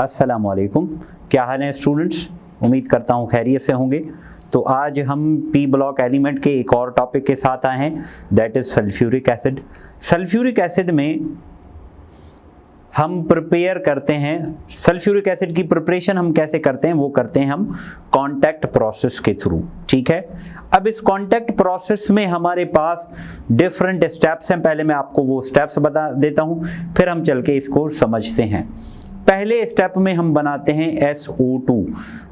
अस्सलाम वालेकुम। क्या हाल है स्टूडेंट्स? उम्मीद करता हूँ खैरियत से होंगे। तो आज हम पी ब्लॉक एलिमेंट के एक और टॉपिक के साथ आए हैं, that is sulphuric acid. Sulphuric acid में हम प्रिपेयर करते हैं, सल्फ्यूरिक एसिड की प्रिपरेशन हम कैसे करते हैं, वो करते हैं हम कांटेक्ट प्रोसेस के थ्रू। ठीक है, अब इस कांटेक्ट प्रोसेस में हमारे पास डिफरेंट स्टेप्स हैं। पहले मैं आपको वो स्टेप्स बता देता हूँ, फिर हम चल के इसको समझते हैं। पहले स्टेप में हम बनाते हैं SO2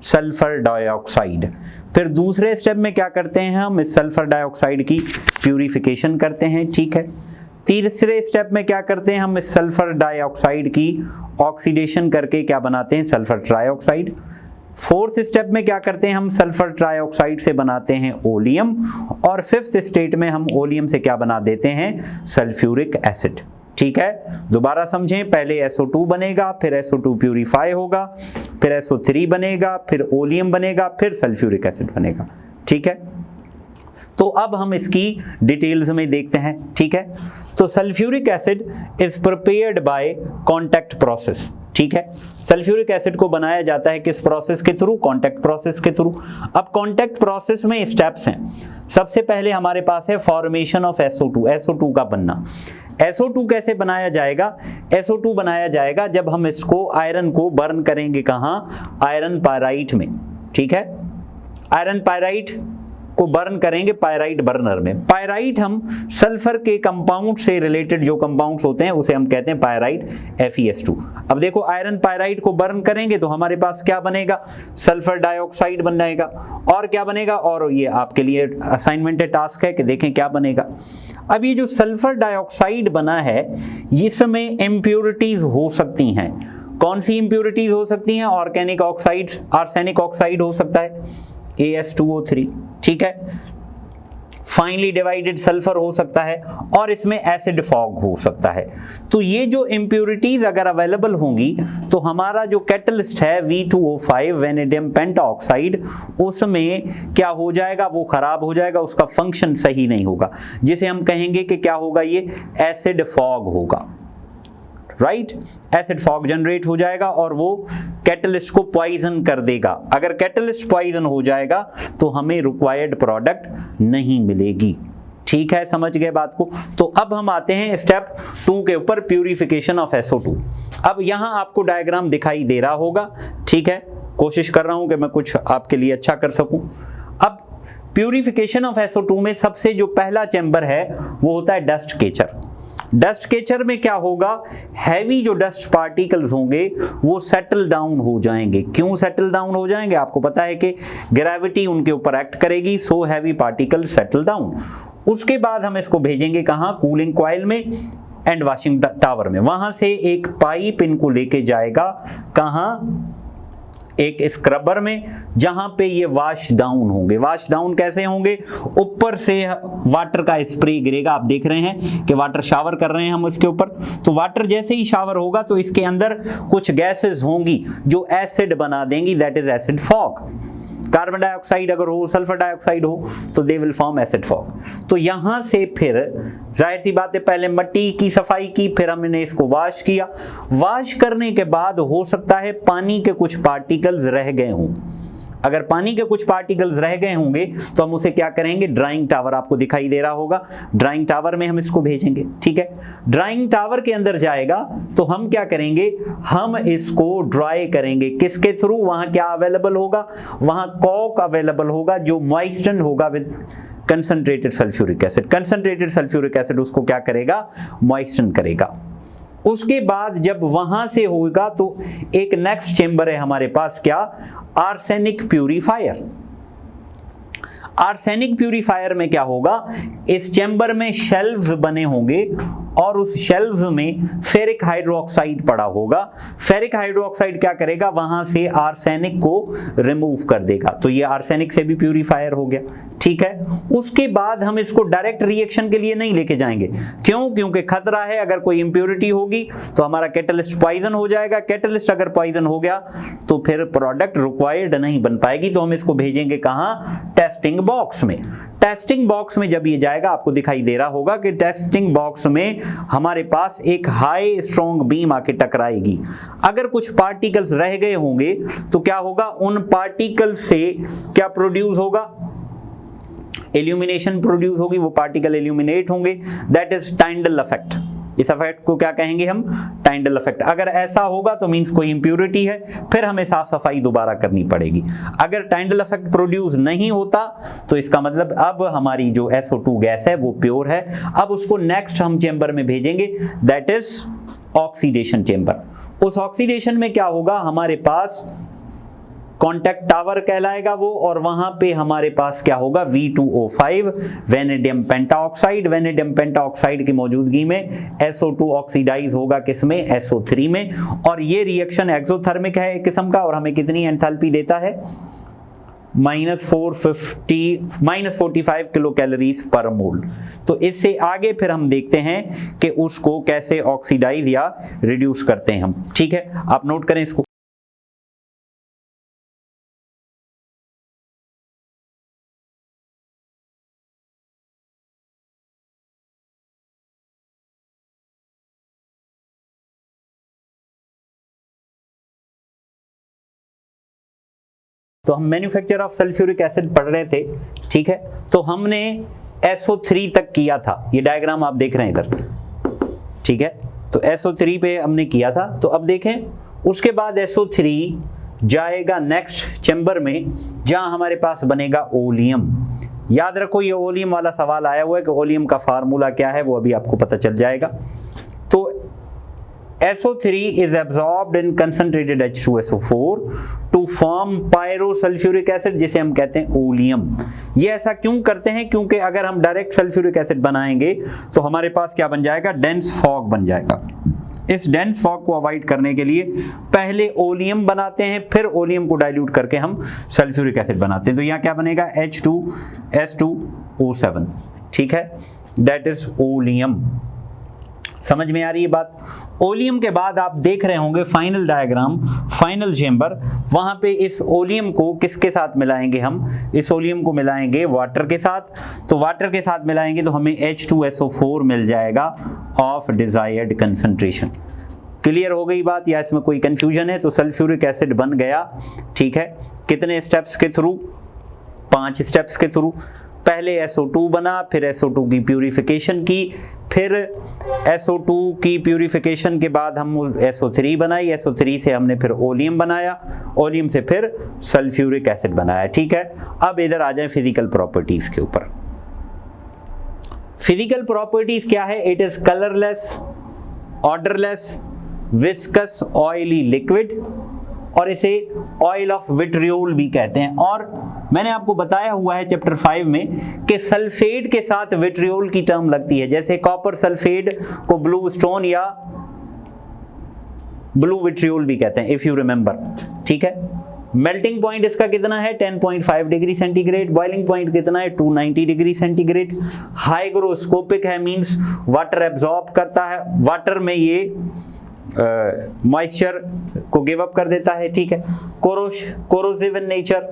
सल्फर डाइऑक्साइड। फिर दूसरे स्टेप में क्या करते हैं, हम इस सल्फर डाइऑक्साइड की प्यूरिफिकेशन करते हैं। ठीक है, तीसरे स्टेप में क्या करते हैं, हम इस सल्फर डाइऑक्साइड की ऑक्सीडेशन करके क्या बनाते हैं, सल्फर ट्राइऑक्साइड। फोर्थ स्टेप में क्या करते हैं, हम सल्फर ट्राइऑक्साइड से बनाते हैं ओलियम। और फिफ्थ स्टेट में हम ओलियम से क्या बना देते हैं, सल्फ्यूरिक एसिड। ठीक है, दोबारा समझें, पहले SO2 बनेगा, फिर SO2 प्यूरिफाई होगा, फिर SO3 बनेगा, फिर ओलियम बनेगा, फिर सल्फ्यूरिक एसिड बनेगा। ठीक है, तो अब हम इसकी डिटेल्स में देखते हैं। ठीक है, तो sulphuric acid is prepared by contact process. ठीक है, सल्फ्यूरिक एसिड को बनाया जाता है किस प्रोसेस के थ्रू, कांटेक्ट प्रोसेस के थ्रू। अब कांटेक्ट प्रोसेस में स्टेप्स हैं। सबसे पहले हमारे पास है फॉर्मेशन ऑफ SO2 का बनना। SO2 कैसे बनाया जाएगा, SO2 बनाया जाएगा जब हम इसको आयरन को बर्न करेंगे, कहाँ, आयरन पायराइट में। ठीक है, आयरन पायराइट को बर्न करेंगे पायराइट बर्नर में। पायराइट हम सल्फर के कंपाउंड से रिलेटेड जो कंपाउंड्स होते हैं उसे हम कहते हैं पायराइट FeS2। अब देखो, आयरन पायराइट को बर्न करेंगे तो हमारे पास क्या बनेगा, सल्फर डाइऑक्साइड बनेगा। और क्या बनेगा, और ये आपके लिए असाइनमेंट है, टास्क है कि देखें क्या बनेगा। अब ये जो सल्फर डाइऑक्साइड बना है, इसमें इम्प्योरिटीज हो सकती हैं। कौन सी इम्प्योरिटीज हो सकती हैं, ऑर्गेनिक ऑक्साइड, आर्सेनिक ऑक्साइड हो सकता है, AS2O3। ठीक है, फाइनली डिवाइडेड सल्फर हो सकता है, और इसमें एसिड फॉग हो सकता है। तो ये जो इम्प्योरिटीज अगर अवेलेबल होंगी तो हमारा जो कैटलिस्ट है V2O5 वेनेडियम पेंटाऑक्साइड, उसमें क्या हो जाएगा, वो खराब हो जाएगा, उसका फंक्शन सही नहीं होगा, जिसे हम कहेंगे कि क्या होगा, ये एसिड फॉग होगा। राइट, एसिड फॉग जनरेट हो जाएगा और वो कैटलिस्ट को पॉइजन कर देगा। अगर कैटलिस्ट पॉइजन हो जाएगा तो हमें रिक्वायर्ड प्रोडक्ट नहीं मिलेगी। ठीक है, समझ गए बात को। तो अब हम आते हैं स्टेप 2 के ऊपर, प्यूरिफिकेशन ऑफ SO2। अब यहां आपको डायग्राम दिखाई दे रहा होगा। ठीक है, कोशिश कर रहा हूं कि मैं कुछ आपके लिए अच्छा कर सकूं। अब प्यूरिफिकेशन ऑफ SO2 में सबसे जो पहला चैम्बर है वो होता है डस्ट केचर। डस्ट केचर में क्या होगा, हैवी जो डस्ट पार्टिकल्स होंगे वो सेटल डाउन हो जाएंगे। क्यों सेटल डाउन हो जाएंगे, आपको पता है कि ग्रेविटी उनके ऊपर एक्ट करेगी, so heavy particle settle down. उसके बाद हम इसको भेजेंगे कहाँ, कूलिंग कॉइल में एंड वॉशिंग टावर में। वहां से एक पाइप इनको लेके जाएगा कहाँ, एक स्क्रबर में, जहां पे ये वॉश डाउन होंगे। वॉश डाउन कैसे होंगे, ऊपर से वाटर का स्प्रे गिरेगा। आप देख रहे हैं कि वाटर शावर कर रहे हैं हम इसके ऊपर। तो वाटर जैसे ही शावर होगा तो इसके अंदर कुछ गैसेस होंगी जो एसिड बना देंगी, that is acid fog. Carbon dioxide अगर हो, सल्फर डाइऑक्साइड हो, तो दे विल फॉर्म एसिड फॉग। तो यहां से फिर जाहिर सी बात है, पहले मिट्टी की सफाई की, फिर हमने इसको वॉश किया। वॉश करने के बाद हो सकता है पानी के कुछ पार्टिकल्स रह गए हों। अगर पानी के कुछ पार्टिकल्स रह गए होंगे तो हम उसे क्या करेंगे, ड्राइंग टावर, आपको दिखाई दे रहा होगा, ड्राइंग टावर में हम इसको भेजेंगे। ठीक है, ड्राइंग टावर के अंदर जाएगा तो हम क्या करेंगे, हम इसको ड्राई करेंगे। किसके थ्रू, वहां क्या अवेलेबल होगा, वहां कॉक अवेलेबल होगा जो मॉइस्टन होगा with concentrated sulphuric acid. Concentrated sulphuric acid उसको क्या करेगा, मॉइस्टन करेगा। उसके बाद जब वहां से होगा तो एक नेक्स्ट चेंबर है हमारे पास, क्या, आर्सेनिक प्यूरिफायर। आर्सेनिक प्यूरिफायर में क्या होगा, इस चेंबर में शेल्व्स बने होंगे और उस शेल्व्स में फेरिक हाइड्रोक्साइड पड़ा होगा। फेरिक हाइड्रोक्साइड क्या करेगा, वहां से आर्सेनिक को रिमूव कर देगा। तो ये आर्सेनिक से भी प्यूरिफायर हो गया। ठीक है, उसके बाद हम इसको डायरेक्ट रिएक्शन के लिए नहीं लेके जाएंगे। क्यों, क्योंकि खतरा है अगर कोई इंप्योरिटी होगी तो हमारा कैटलिस्ट पॉइजन हो जाएगा। कैटलिस्ट अगर पॉइजन हो गया तो फिर प्रोडक्ट रिक्वायर्ड नहीं बन पाएगी। तो हम इसको भेजेंगे कहां, टेस्टिंग बॉक्स में। टेस्टिंग बॉक्स में जब ये जाएगा, आपको दिखाई दे रहा होगा कि टेस्टिंग बॉक्स में हमारे पास एक हाई स्ट्रॉन्ग बीम आके टकराएगी। अगर कुछ पार्टिकल्स रह गए होंगे तो क्या होगा, उन पार्टिकल्स से क्या प्रोड्यूस होगा, इल्यूमिनेशन प्रोड्यूस होगी, वो पार्टिकल इल्यूमिनेट होंगे, दैट इज टाइंडल इफेक्ट। इस इफेक्ट को क्या कहेंगे हम, टाइंडल इफेक्ट। अगर ऐसा होगा तो मींस कोई इंप्योरिटी है, फिर हमें साफ सफाई दोबारा करनी पड़ेगी। अगर टाइंडल इफेक्ट प्रोड्यूस नहीं होता तो इसका मतलब अब हमारी जो SO2 गैस है वो प्योर है। अब उसको नेक्स्ट हम चेंबर में भेजेंगे, दैट इज ऑक्सीडेशन चेंबर। उस ऑक्सीडेशन में क्या होगा, हमारे पास कॉन्टैक्ट टावर कहलाएगा वो, और वहां पे हमारे पास क्या होगा, V2O5 vanadium pentoxide. Vanadium pentoxide की मौजूदगी में SO2 ऑक्सीडाइज होगा किसमें, SO3 में। और ये रिएक्शन एक्सोथर्मिक है एक किस्म का, और हमें कितनी एंथैल्पी देता है, -45 किलो कैलोरीज पर मोल। तो इससे आगे फिर हम देखते हैं कि उसको कैसे ऑक्सीडाइज या रिड्यूस करते हैं हम। ठीक है, आप नोट करें इसको। तो हम मैन्युफैक्चर ऑफ सल्फ्यूरिक एसिड पढ़ रहे थे, ठीक है। तो हमने SO3 तक किया था, ये डायग्राम आप देख रहे हैं इधर, ठीक है। तो SO3 पे हमने किया था। तो अब देखें, उसके बाद SO3 जाएगा नेक्स्ट चेंबर में, जहां हमारे पास बनेगा ओलियम। याद रखो, ये ओलियम वाला सवाल आया हुआ है कि ओलियम का फार्मूला क्या है, वो अभी आपको पता चल जाएगा। तो SO3 is absorbed in concentrated H2SO4 to form pyrosulfuric acid, जिसे हम कहते हैं ओलियम। ये ऐसा क्यों करते हैं, क्योंकि अगर हम डायरेक्ट सल्फ्यूरिक एसिड बनाएंगे तो हमारे पास क्या बन जाएगा, डेंस फॉग बन जाएगा। इस डेंस फॉग को अवॉइड करने के लिए पहले ओलियम बनाते हैं, फिर ओलियम को डाइल्यूट करके हम सल्फ्यूरिक एसिड बनाते हैं। तो यहाँ क्या बनेगा, H2S2O7, ठीक है, दैट इज ओलियम। समझ में आ रही है बात। ओलियम के बाद आप देख रहे होंगे फाइनल डायग्राम, फाइनल चेंबर, वहां पे इस ओलियम को किसके साथ मिलाएंगे, हम इस ओलियम को मिलाएंगे वाटर के साथ। तो वाटर के साथ मिलाएंगे तो हमें H2SO4 मिल जाएगा ऑफ डिजायर्ड कंसंट्रेशन। क्लियर हो गई बात, या इसमें कोई कंफ्यूजन है? तो सल्फ्यूरिक एसिड बन गया, ठीक है। कितने स्टेप्स के थ्रू, 5 स्टेप्स के थ्रू। पहले SO2 बना, फिर SO2 की प्यूरिफिकेशन की, फिर SO2 की प्यूरिफिकेशन के बाद हम SO3 बनाई, SO3 से हमने फिर ओलियम बनाया, ओलियम से फिर सल्फ्यूरिक एसिड बनाया, ठीक है। अब इधर आ जाए फिजिकल प्रॉपर्टीज के ऊपर। फिजिकल प्रॉपर्टीज क्या है, it is colourless, odourless, viscous, oily liquid, और इसे ऑयल ऑफ विट्रियोल भी कहते हैं। और मैंने आपको बताया हुआ है चैप्टर 5 में कि सल्फेट के साथ विट्रियोल की टर्म लगती है, जैसे कॉपर सल्फेट को ब्लू स्टोन या ब्लू विट्रियोल भी कहते हैं, इफ यू रिमेंबर, ठीक है। मेल्टिंग पॉइंट इसका कितना है, 10.5 डिग्री सेंटीग्रेड। बॉइलिंग पॉइंट कितना है, 290 डिग्री सेंटीग्रेड। हाइग्रोस्कोपिक है, मींस वाटर एब्जॉर्ब करता है, वाटर में ये मॉइस्चर को गिव अप कर देता है, ठीक है। Corrosive in nature.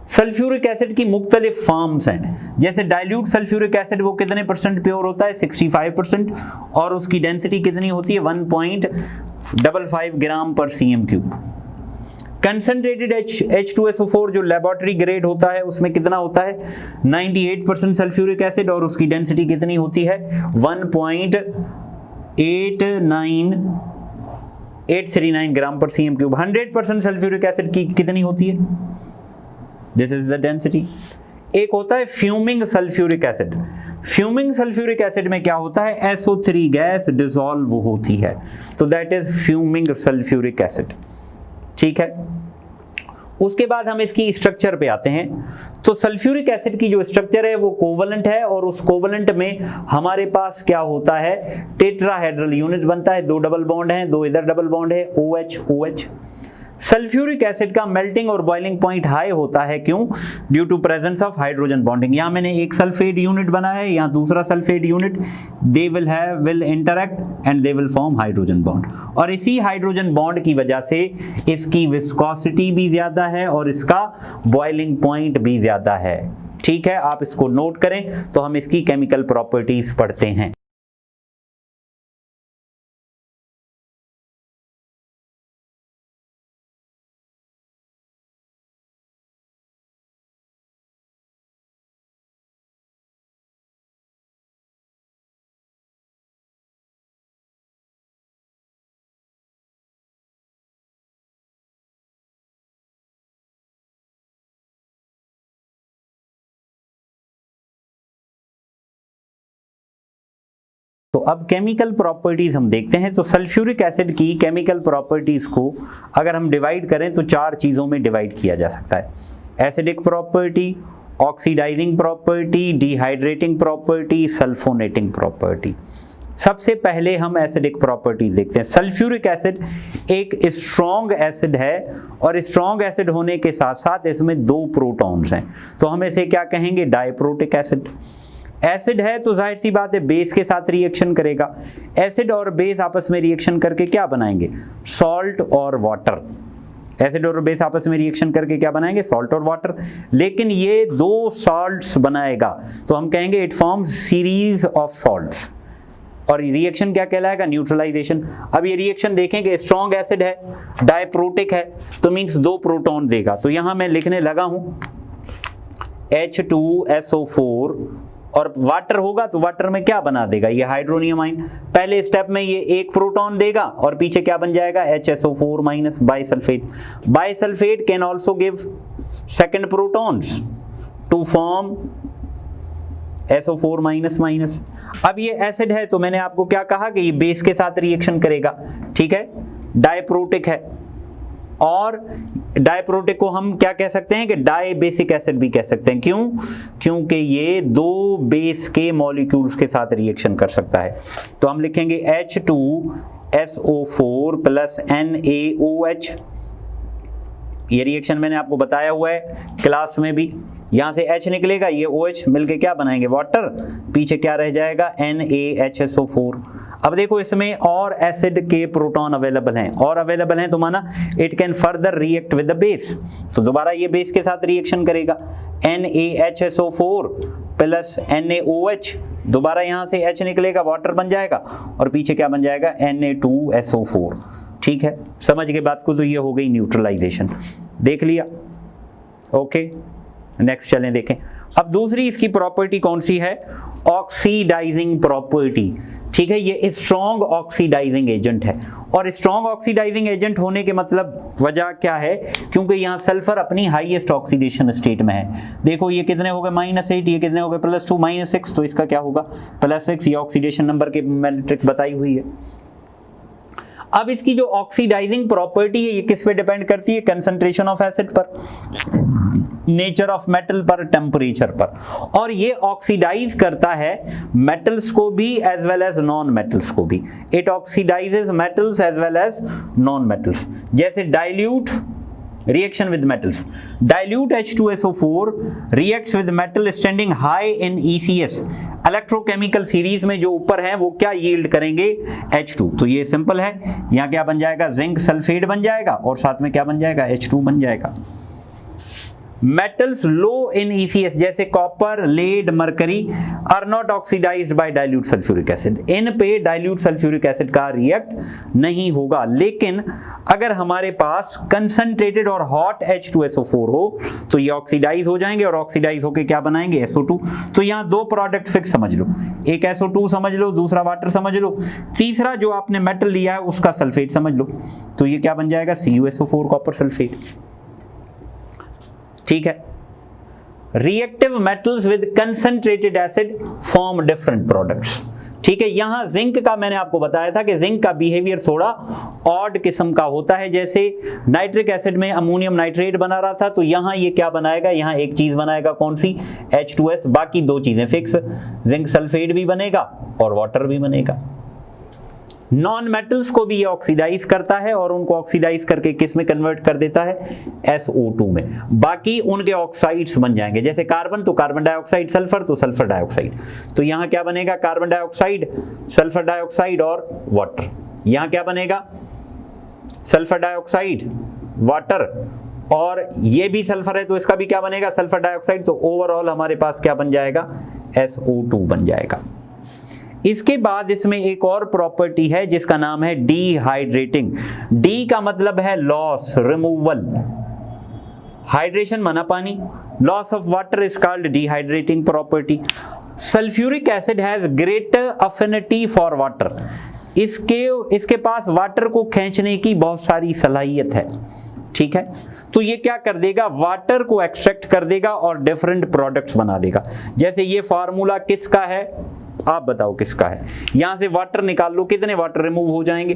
Sulphuric acid की मुख्तलिफ फॉर्म्स हैं, जैसे डाइल्यूट सल्फ्यूरिक एसिड वो कितने परसेंट प्योर होता है, 65%, और उसकी डेंसिटी कितनी होती है, 1.55 ग्राम पर cm3। कंसंट्रेटेड H2SO4 जो लेबोरेटरी ग्रेड होता है उसमें कितना होता है, 98% सल्फ्यूरिक एसिड, और उसकी डेंसिटी कितनी होती है, 1.839 ग्राम पर cm3। 100% सल्फ्यूरिक एसिड की कितनी होती है, दिस इज द डेंसिटी। एक होता है fuming sulphuric acid. Fuming sulphuric acid में क्या होता है, SO3 गैस डिसॉल्व होती है, तो that is fuming sulphuric acid, ठीक है। उसके बाद हम इसकी स्ट्रक्चर पे आते हैं। तो सल्फ्यूरिक एसिड की जो स्ट्रक्चर है वो कोवलेंट है, और उस कोवलेंट में हमारे पास क्या होता है, टेट्राहेड्रल यूनिट बनता है, 2 डबल बॉन्ड हैं, 2 इधर डबल बॉन्ड है, OH OH। सल्फ्यूरिक एसिड का मेल्टिंग और बॉइलिंग पॉइंट हाई होता है, क्यों, due to presence of hydrogen bonding. यहाँ मैंने एक सल्फेट यूनिट बनाया है, यहाँ दूसरा sulphate unit, they will interact and they will form hydrogen bond, और इसी हाइड्रोजन बॉन्ड की वजह से इसकी विस्कोसिटी भी ज्यादा है और इसका बॉइलिंग पॉइंट भी ज्यादा है, ठीक है, आप इसको नोट करें। तो हम इसकी केमिकल प्रॉपर्टीज पढ़ते हैं। तो अब केमिकल प्रॉपर्टीज हम देखते हैं। तो सल्फ्यूरिक एसिड की केमिकल प्रॉपर्टीज को अगर हम डिवाइड करें तो 4 चीज़ों में डिवाइड किया जा सकता है। Acidic property, oxidising property, dehydrating property, sulphonating property. सबसे पहले हम एसिडिक प्रॉपर्टीज देखते हैं। सल्फ्यूरिक एसिड एक स्ट्रॉन्ग एसिड है और स्ट्रॉन्ग एसिड होने के साथ साथ इसमें 2 प्रोटॉन्स हैं, तो हम इसे क्या कहेंगे, डाइप्रोटिक एसिड। एसिड है तो जाहिर सी बात है बेस के साथ रिएक्शन करेगा। एसिड और बेस आपस में रिएक्शन करके क्या बनाएंगे, सॉल्ट और वाटर। एसिड और बेस आपस में रिएक्शन करके क्या बनाएंगे, सॉल्ट और वाटर। लेकिन ये 2 सॉल्ट्स बनाएगा तो हम कहेंगे it forms series of salts, और रिएक्शन क्या कहलाएगा, न्यूट्रलाइजेशन। अब ये रिएक्शन देखेंगे, स्ट्रॉन्ग एसिड है, डाइप्रोटिक है, तो मीन्स 2 प्रोटॉन देगा। तो यहां मैं लिखने लगा हूं H2SO4, और वाटर होगा तो वाटर में क्या बना देगा, ये हाइड्रोनियम आयन। पहले स्टेप में ये 1 प्रोटॉन देगा और पीछे क्या बन जाएगा, HSO4 minus bisulphate. Bisulphate can also give second protons to form SO4 minus minus. अब ये एसिड है तो मैंने आपको क्या कहा कि ये बेस के साथ रिएक्शन करेगा, ठीक है, डाइप्रोटिक है। और डाइप्रोटिक को हम क्या कह सकते हैं कि डाई बेसिक एसिड भी कह सकते हैं। क्यों, क्योंकि ये 2 बेस के मॉलिक्यूल्स के साथ रिएक्शन कर सकता है। तो हम लिखेंगे H2SO4 प्लस NaOH। ये रिएक्शन मैंने आपको बताया हुआ है क्लास में भी। यहां से H निकलेगा, ये OH मिलके क्या बनाएंगे, वाटर। पीछे क्या रह जाएगा, NaHSO4। अब देखो इसमें और एसिड के प्रोटॉन अवेलेबल हैं, और अवेलेबल हैं तो माना it can further react with the base. तो दोबारा ये बेस के साथ रिएक्शन करेगा, NaHSO4 प्लस NaOH। दोबारा यहां से H निकलेगा, वाटर बन जाएगा, और पीछे क्या बन जाएगा, Na2SO4। ठीक है, समझ गए बात को। तो ये हो गई न्यूट्रलाइजेशन, देख लिया। ओके, नेक्स्ट चलें देखें। अब दूसरी इसकी प्रॉपर्टी कौन सी है, ऑक्सीडाइजिंग प्रॉपर्टी। ठीक है, ये स्ट्रॉन्ग ऑक्सीडाइजिंग एजेंट है। और स्ट्रॉन्ग ऑक्सीडाइजिंग एजेंट होने के मतलब वजह क्या है, क्योंकि यहाँ सल्फर अपनी हाईएस्ट ऑक्सीडेशन स्टेट में है। देखो ये कितने हो गए, -8, ये कितने हो गए, +2 -6, तो इसका क्या होगा, +6। ये ऑक्सीडेशन नंबर की मैंने ट्रिक बताई हुई है। अब इसकी जो ऑक्सीडाइजिंग प्रॉपर्टी है ये किस पे डिपेंड करती है, कंसंट्रेशन ऑफ एसिड पर, नेचर ऑफ मेटल पर, टेम्परेचर पर। और ये ऑक्सीडाइज करता है मेटल्स को भी as well as non metals को भी। It oxidises metals as well as non metals. जैसे dilute reaction with metals, dilute H2SO4 reacts with metal standing high in ECS, electrochemical series में जो ऊपर है वो क्या यील्ड करेंगे, H2। तो ये सिंपल है, यहाँ क्या बन जाएगा, जिंक सल्फेट बन जाएगा, और साथ में क्या बन जाएगा, H2 बन जाएगा। मेटल्स लो इन ECS जैसे copper, lead, mercury are not oxidised by dilute sulphuric acid. इन पे डाइल्यूट सल्फ्यूरिक एसिड का रिएक्ट नहीं होगा। लेकिन अगर हमारे पास कंसंट्रेटेड और हॉट H2SO4 हो तो ये ऑक्सीडाइज हो जाएंगे, और ऑक्सीडाइज होके क्या बनाएंगे, SO2। तो यहाँ 2 प्रोडक्ट फिक्स समझ लो, एक SO2 समझ लो, दूसरा वाटर समझ लो, तीसरा जो आपने मेटल लिया है उसका सल्फेट समझ लो। तो ये क्या बन जाएगा, CuSO4 कॉपर सल्फेट। ठीक है, reactive metals with concentrated acid form different products. ठीक है, यहां जिंक का मैंने आपको बताया था कि जिंक का बिहेवियर थोड़ा ऑड किस्म का होता है। जैसे नाइट्रिक एसिड में अमोनियम नाइट्रेट बना रहा था, तो यहां ये क्या बनाएगा, यहां एक चीज बनाएगा, कौन सी, H2S, बाकी 2 चीजें फिक्स, जिंक सल्फेट भी बनेगा और वाटर भी बनेगा। नॉन मेटल्स को भी ये ऑक्सीडाइज करता है, और उनको ऑक्सीडाइज करके किस में कन्वर्ट कर देता है, SO2 में। बाकी उनके ऑक्साइड्स बन जाएंगे, जैसे कार्बन तो कार्बन डाइऑक्साइड, सल्फर तो सल्फर डाइऑक्साइड। तो यहाँ क्या बनेगा, कार्बन डाइऑक्साइड, सल्फर डाइऑक्साइड और वाटर। यहाँ क्या बनेगा, सल्फर डाइऑक्साइड, वाटर और ये भी सल्फर है तो इसका भी क्या बनेगा, सल्फर डाइऑक्साइड। तो ओवरऑल हमारे पास क्या बन जाएगा, SO2 बन जाएगा। इसके बाद इसमें एक और प्रॉपर्टी है जिसका नाम है डिहाइड्रेटिंग। डी का मतलब है लॉस, रिमूवल, हाइड्रेशन माना पानी, loss of water is called dehydrating property. Sulphuric acid has greater affinity for water, इसके पास वाटर को खींचने की बहुत सारी सलाहियत है, ठीक है। तो ये क्या कर देगा, वाटर को एक्सट्रैक्ट कर देगा और डिफरेंट प्रोडक्ट्स बना देगा। जैसे ये फार्मूला किसका है, आप बताओ किसका है। यहां से वाटर निकाल लो, कितने वाटर रिमूव हो जाएंगे,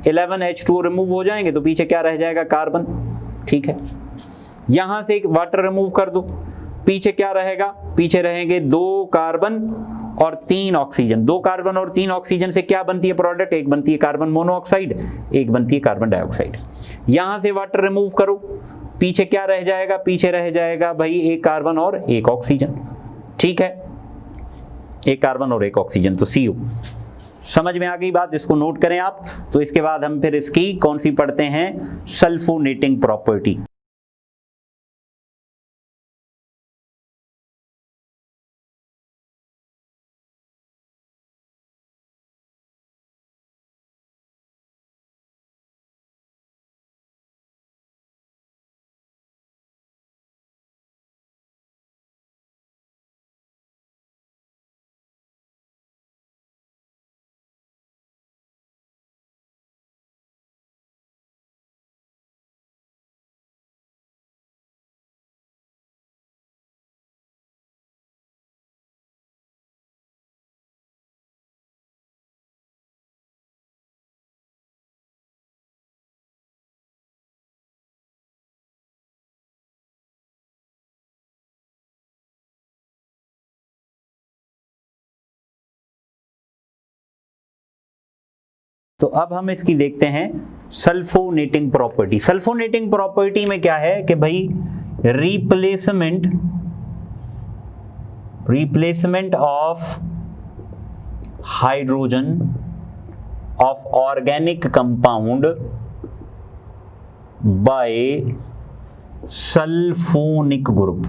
11H2O रिमूव हो जाएंगे, तो पीछे क्या रह जाएगा, कार्बन, ठीक है। यहां से वाटर रिमूव कर दो, पीछे क्या रहेगा, पीछे रहेंगे 2 कार्बन और 3 ऑक्सीजन। 2 कार्बन और 3 ऑक्सीजन से क्या बनती है प्रोडक्ट, एक बनती है कार्बन मोनोऑक्साइड, एक बनती है कार्बन डाइऑक्साइड। यहां से वाटर रिमूव करो, पीछे क्या रह जाएगा, पीछे रह जाएगा भाई 1 कार्बन और 1 ऑक्सीजन, ठीक है, 1 कार्बन और 1 ऑक्सीजन, तो CO। समझ में आ गई बात, इसको नोट करें आप। तो इसके बाद हम फिर इसकी कौन सी पढ़ते हैं, सल्फोनेटिंग प्रॉपर्टी। तो अब हम इसकी देखते हैं सल्फोनेटिंग प्रॉपर्टी। सल्फोनेटिंग प्रॉपर्टी में क्या है कि भाई replacement of hydrogen of organic compound bye sulphonic group.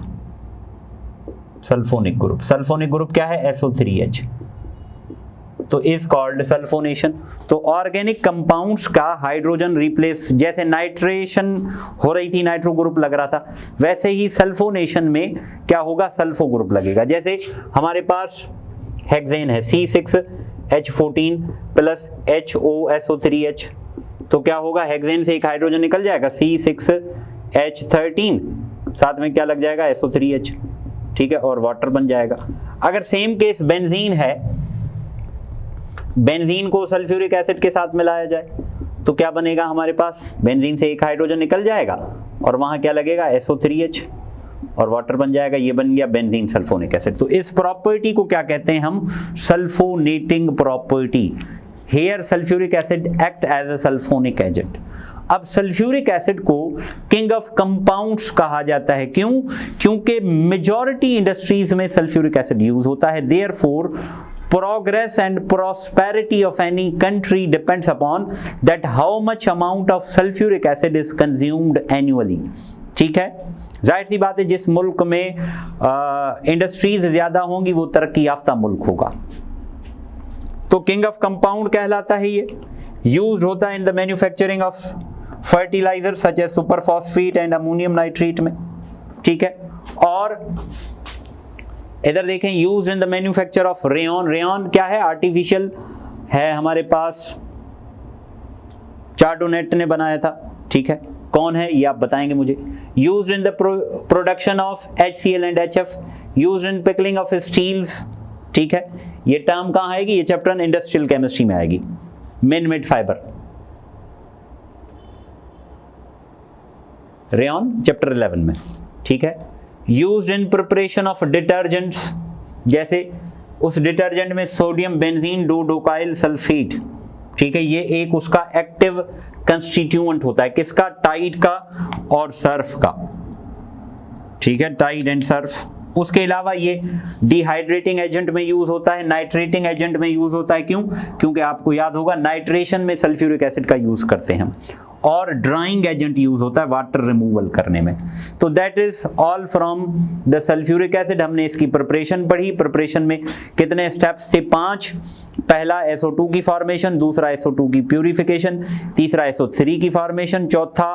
Sulphonic group क्या है, SO3H, तो इज कॉल्ड सल्फोनेशन। तो ऑर्गेनिक कंपाउंड्स का हाइड्रोजन रिप्लेस, जैसे नाइट्रेशन हो रही थी, नाइट्रो ग्रुप लग रहा था, वैसे ही सल्फोनेशन में क्या होगा, सल्फो ग्रुप लगेगा। जैसे हमारे पास हेक्सेन है C6H14 प्लस HOSO3H, तो क्या होगा, हेक्सेन से एक हाइड्रोजन निकल जाएगा C6H13, साथ में क्या लग जाएगा, SO3H, ठीक है, और वाटर बन जाएगा। अगर सेम केस बेंजीन है, बेंजीन को सल्फ्यूरिक एसिड के साथ मिलाया जाए तो क्या बनेगा, हमारे पास बेंजीन से एक हाइड्रोजन निकल जाएगा और वहां क्या लगेगा, SO3H, और वाटर बन जाएगा। ये बन गया बेंजीन सल्फोनिक एसिड। तो इस प्रॉपर्टी को क्या कहते हैं हम, sulphonating property. Here sulphuric acid act as a sulphonic agent. अब सल्फ्यूरिक एसिड को किंग ऑफ कंपाउंड्स कहा जाता है, क्यों, क्योंकि मेजॉरिटी इंडस्ट्रीज में सल्फ्यूरिक एसिड यूज होता है। Therefore progress and prosperity of any country depends upon that how much amount of sulfuric acid is consumed annually। ठीक है, जाहिर सी बात है, जिस मुल्क में इंडस्ट्रीज ज्यादा होंगी वो तरक्की याफ्ता मुल्क होगा। तो किंग ऑफ कंपाउंड कहलाता है ये। यूज्ड होता है in the manufacturing of fertiliser such as super phosphate and ammonium nitrate में, ठीक है। और इधर देखें, use in the manufacture of rayon. Rayon क्या है, आर्टिफिशियल है हमारे पास, चार्डोनेट ने बनाया था, ठीक है, कौन है ये आप बताएंगे मुझे। Use in the production of HCl and HF, use in pickling of steels, ठीक है। ये टर्म कहाँ आएगी, ये चैप्टर इंडस्ट्रियल केमिस्ट्री में आएगी, मेन फाइबर, रेयन चैप्टर 11 में, ठीक है। Used in preparation of detergents, जैसे उस डिटर्जेंट में सोडियम बेंजीन डोडोकाइल सल्फेट, ठीक है, ये एक उसका एक्टिव कंस्टिट्यूएंट होता है, किसका, टाइड का और सर्फ का, ठीक है, टाइड एंड सर्फ। उसके अलावा ये डिहाइड्रेटिंग एजेंट में यूज होता है, नाइट्रेटिंग एजेंट में यूज होता है, क्यों, क्योंकि आपको याद होगा नाइट्रेशन में सल्फ्यूरिक एसिड का यूज करते हैं। और ड्राइंग एजेंट यूज होता है वाटर रिमूवल करने में। तो that is all from the sulphuric acid. हमने इसकी प्रिपरेशन पढ़ी। प्रिपरेशन में कितने स्टेप्स थे? 5। पहला SO2 की फॉर्मेशन, दूसरा SO2 की प्यूरिफिकेशन, तीसरा SO3 की फॉर्मेशन, चौथा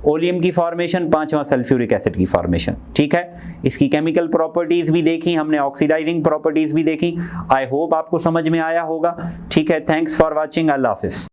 ओलियम की फॉर्मेशन, पांचवा सल्फ्यूरिक एसिड की फॉर्मेशन। ठीक है, इसकी केमिकल प्रॉपर्टीज भी देखी हमने, ऑक्सीडाइजिंग प्रॉपर्टीज भी देखी। आई होप आपको समझ में आया होगा। ठीक है, thanks for watching. Allah Hafiz.